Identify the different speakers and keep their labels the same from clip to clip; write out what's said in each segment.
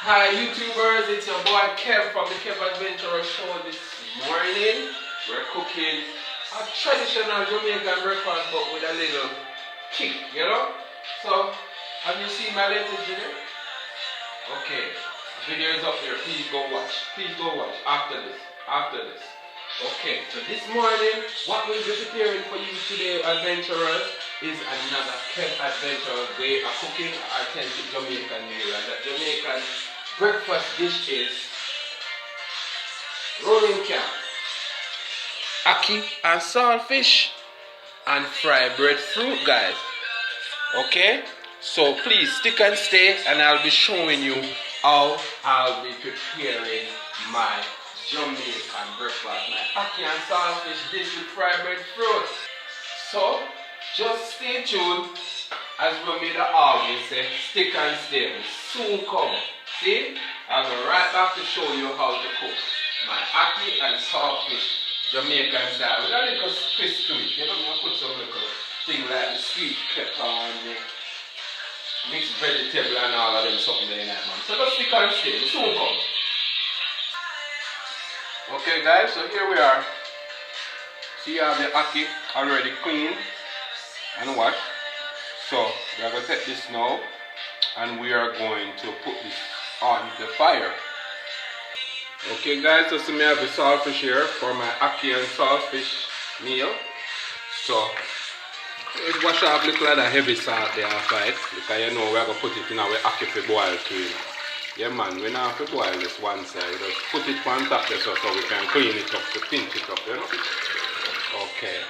Speaker 1: Hi YouTubers, it's your boy Kev from the Kev Adventurous Show. This morning we're cooking a traditional Jamaican breakfast but with a little kick, you know? So, have you seen my latest video? Okay, the video is up there, please go watch. Please go watch after this. Okay, so this morning, what we'll be preparing for you today, adventurers, is another Kev Adventurous way of cooking authentic Jamaican meal. And that Jamaican breakfast dish is rolling camp, ackee and saltfish, and fried breadfruit, guys. Okay, so please stick and stay, and I'll be showing you how I'll be preparing my Jamaican breakfast, my ackee and saltfish dish with fried breadfruit. So just stay tuned, as Romita always say, stick and stay, will soon come. See, I'll go right back to show you how to cook my ackee and saltfish Jamaican style with a little twist to it. You know, I put some little thing like the sweet pepper and the mixed vegetable and all of them something there in that, man. So just stick and stay, will soon come. Okay guys, so here we are. See, I have the ackee already cleaned and washed. So we are going to take this now and we are going to put this on the fire. Okay guys, so see me have the saltfish here for my ackee and saltfish meal. So let's wash off a little of that heavy salt there after it, because you know we are going to put it in our ackee for boil too. Yeah man, we now have to boil this one side. Just put it on top there so we can clean it up, to pinch it up, you know. Okay,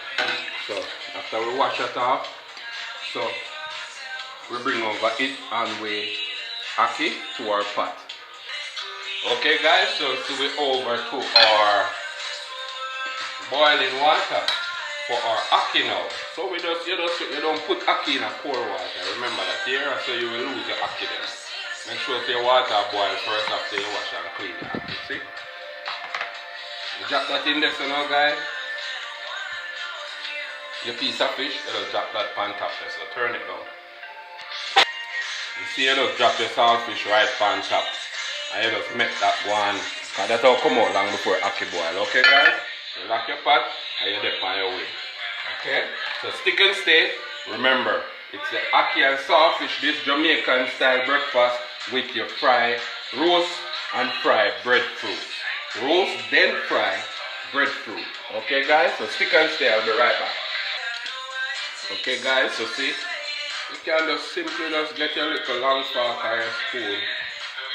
Speaker 1: so after we wash it off, so we bring over it and we ackee to our pot. Okay guys, so we over to our boiling water for our ackee now. So you don't put ackee in a cold water. Remember that here, so you will lose your ackee then. Make sure your water boil first after you wash and clean the ackee. See? You drop that in there so now guys. Your piece of fish, you just drop that on top there, so turn it down. You see, you just drop your saltfish right on top. And you just make that one, because that will come out long before ackee boil. Okay guys? You lock your pot and you dip on your way. Okay? So stick and stay. Remember, it's the ackee and saltfish, this Jamaican style breakfast with your roast and fried breadfruit. Roast, then fry breadfruit. Okay guys? So stick and stay, I'll be right back. Okay guys, so see, you can just simply just get your little long fork or your spoon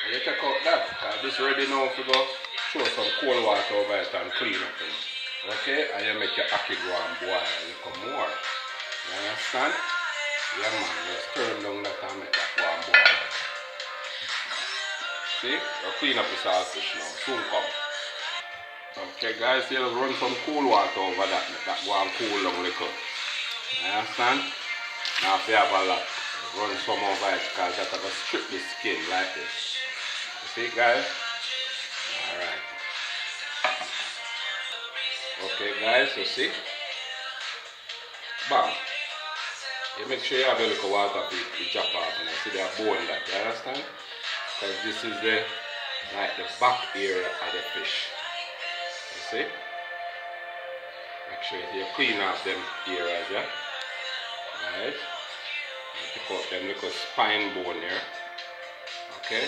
Speaker 1: and you take out that, because this ready now to go throw some cold water over it and clean up it. Okay, and you make your ackee go and boil a little more. You understand? Yeah man, just turn down that and make that go and boil. See, you clean up the saltfish now, soon come. Okay guys, you run some cool water over that, make that go and cool down a little. You understand? Now if you have a lot, run some over it, because that will strip the skin like this. You see guys? Alright. Okay guys, you see? Bam. You make sure you have a little water to drop off and you see they are bone that, you understand? Because this is the back area of the fish. You see? Make sure you clean off them areas, yeah? Alright. Pick out them little spine bone here. Okay.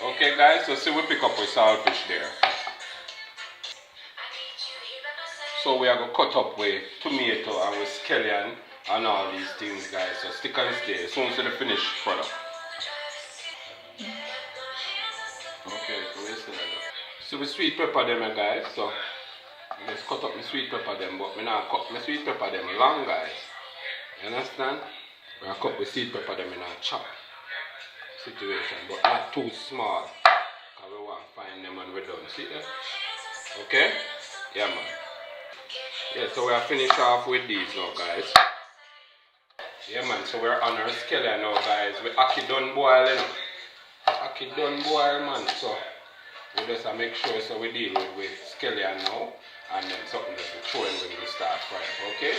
Speaker 1: Okay guys, so see we pick up with saltfish there. So we are going to cut up with tomato and with scallion and all these things guys. So stick and stay. Soon to the finished product. Okay, so we see that. So we sweet pepper them guys. So let's cut up my sweet pepper them, but I now cut my sweet pepper them long guys. You understand? We are cut with sweet pepper them in a chop situation, but not too small, because we want to find them when we're done. See that? Okay? Yeah man. Yeah, so we are finished off with these now guys. Yeah man, so we're on our scallion now guys. We ackee done boil, you know. Ackee done boil man, so we just make sure so we deal with scallion now, and then something that we throw in when we start frying. Okay?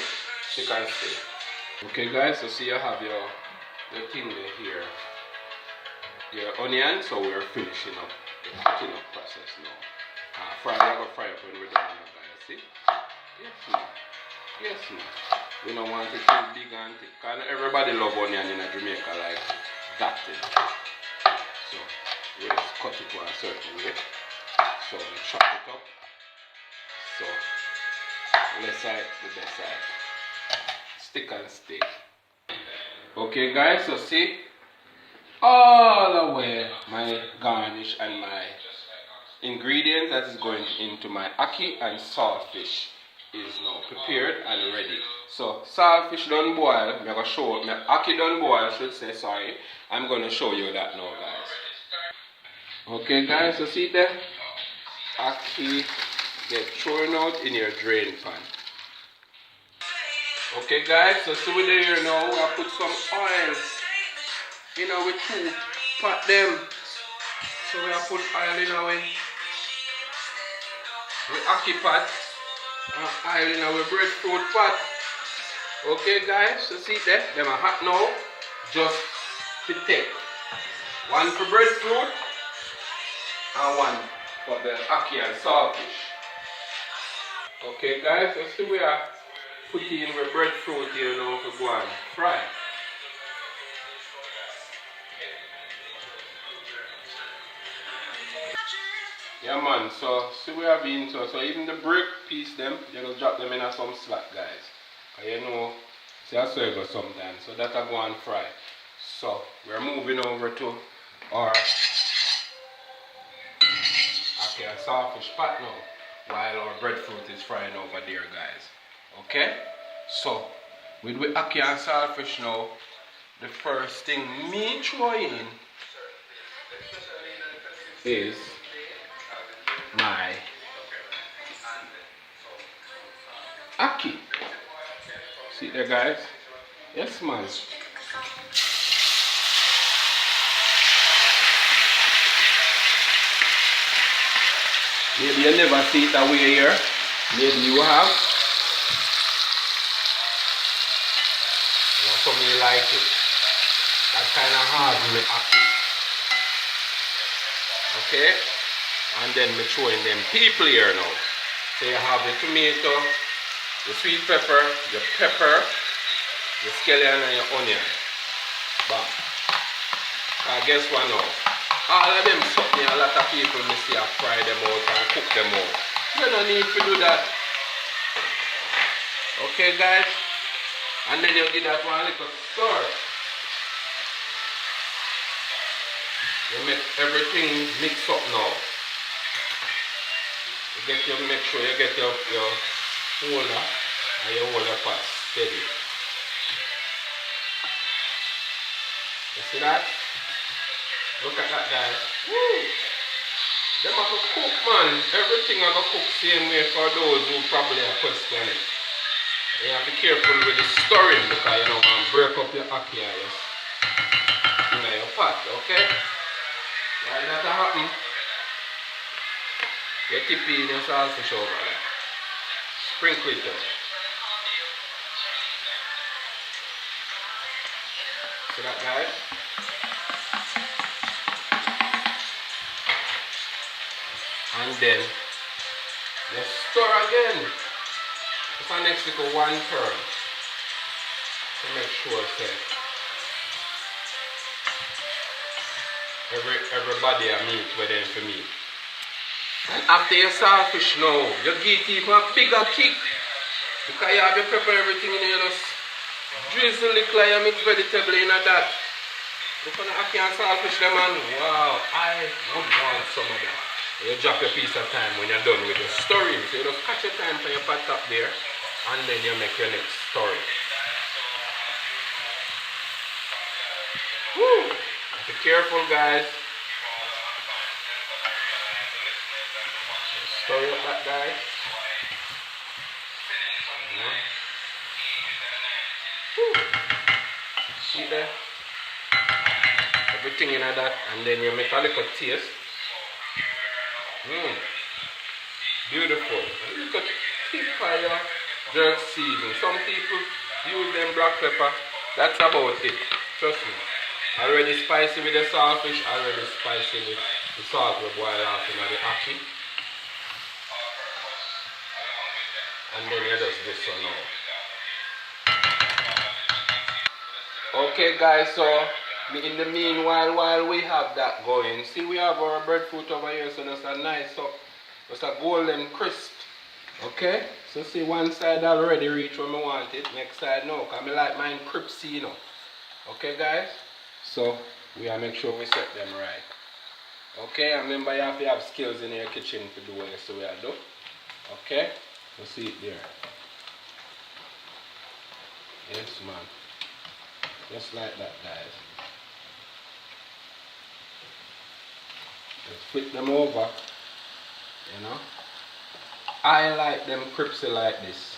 Speaker 1: Stick and stay. Okay guys, so see you have your thing here. your onion, so we're finishing up the cutting up process now. Fry, I go fry up when we're done now, guys. See? Yes, man. Yes, man. We don't want it too big and thick. Because everybody love onion in Jamaica like that thing. So we just cut it one certain way. So we chop it up. So left side, the best side. Stick and stay. Okay guys, so see, all the way my garnish and my ingredient that is going into my ackee and saltfish is now prepared and ready. So saltfish done boil, I'm going to show, my ackee done boil, I should say, sorry. I'm going to show you that now, guys. Okay guys, so see there, ackee get thrown out in your drain pan. Okay guys, so see we there now, I put some oil in our two pot them. So we have put oil in our ackee pot and oil in our breadfruit pot. Okay guys, so see there, them are hot now. Just to take one for breadfruit and one for the ackee and saltfish. Okay guys, so see we are putting in our breadfruit here now for go and fry. Yeah man, so see we have been so even the brick piece them, you know, drop them in a some slack guys. Cause you know, see I saw you go sometimes, so that I go and fry. So we're moving over to our ackee and saltfish pot now, while our breadfruit is frying over there guys. Okay? So with the ackee and saltfish now, the first thing me throw in is my ackee. See there guys? Yes man. Maybe you never see it that way here. Maybe you have. And some you like it. That kind of hard with ackee. Okay? And then me throwing them people here now. So you have the tomato, the sweet pepper, the scallion and your onion. Bam. Guess what now? All of them something a lot of people me see I fry them out and cook them out. You don't need to do that. Okay guys? And then you give that one little stir. You make everything mix up now. Make sure you get your holder and your holder pot steady. You see that? Look at that guys. Woo! Them have to cook man. Everything have to cook same way for those who probably are questioning it. You have to be careful with the stirring because you don't want to break up your ackee in your pot, okay? Why that happen? You tip in your saltfish over there. Sprinkle it up. See that guys? And then just stir again. For next little one turn. To make sure that everybody a meat within for me. And after your saltfish now, you give it even a bigger kick. Because you have to prepare everything in your just drizzle the clay and mix vegetable in that. Look at the ackee and saltfish them man. Wow, I would want some of that. You drop your piece of time when you're done with your stirring. So you just catch your time for your pot top there and then you make your next story. Woo! Be careful guys. Stir up that guys. See there? Everything in that and then you make a little taste. Beautiful. A little tip of your jerk seasoning. Some people use them black pepper. That's about it. Trust me. Already spicy with the saltfish, already spicy with the salt we boil off in the ackee. And then you just this one now. Okay guys, so in the meanwhile, while we have that going, see we have our breadfruit over here, so that's a nice up, that's a golden crisp. Okay, so see one side already reach where I want it, next side no, because I like mine crispy, you know. Okay guys, so we have to make sure we set them right. Okay, and remember you have to have skills in your kitchen to do what you have to do. Okay, so see it there. Yes man, just like that guys. Just flip them over, you know. I like them crispy like this.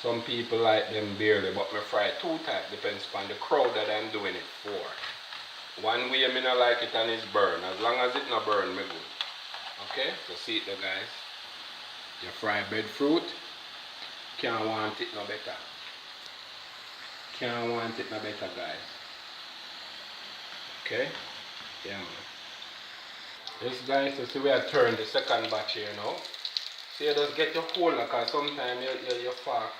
Speaker 1: Some people like them barely, but me fry two tight, depends on the crowd that I'm doing it for. One way me not like it and it's burn. As long as it not burn, me good. Okay, so see it there guys. You fry breadfruit, can't want it no better. Can't want it no better guys. Okay, yeah man. Yes guys, so see we have turned the second batch here now. So you just get your whole, because sometimes your fork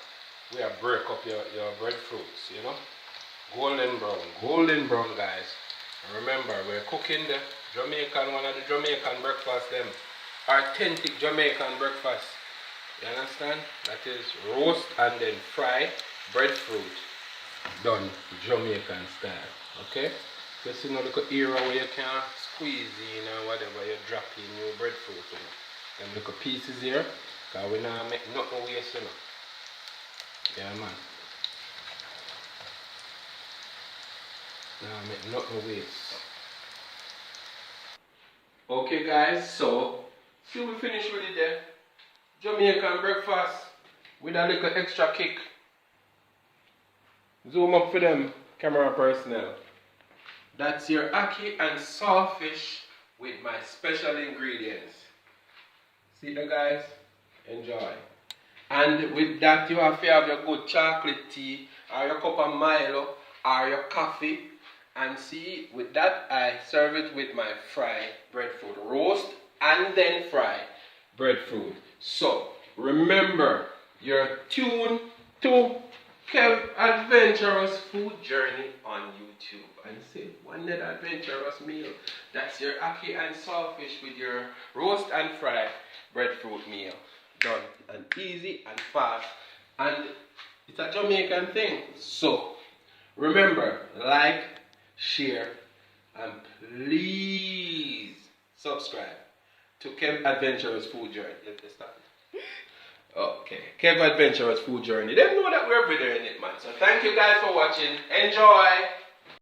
Speaker 1: we have break up your breadfruits, you know. Golden brown guys. And remember, we're cooking the Jamaican, one of the Jamaican breakfast, them authentic Jamaican breakfast. You understand? That is roast and then fry breadfruit. Done Jamaican style. Okay? Just you know, look at era where you can squeeze in or whatever you drop in your breadfruit, you know. Them little pieces here, because we not make nothing waste, you know. Yeah man. Now make nothing waste. Okay guys, so see we finish with it there. Jamaican breakfast with a little extra kick. Zoom up for them, camera personnel. That's your ackee and saltfish with my special ingredients. See the guys? Enjoy. And with that you have to have your good chocolate tea or your cup of Milo or your coffee. And see, with that I serve it with my fried breadfruit. Roast and then fry breadfruit. So remember, you're tuned to Kev Adventurous Food Journey on YouTube. And see, one net adventurous meal. That's your ackee and saltfish with your roast and fried breadfruit meal. Done and easy and fast. And it's a Jamaican thing. So remember, like, share, and please subscribe to Kev Adventurous Food Journey. Let's start. Okay, Kev Adventurous Food Journey. They know that we're every day in it, man. So thank you guys for watching. Enjoy.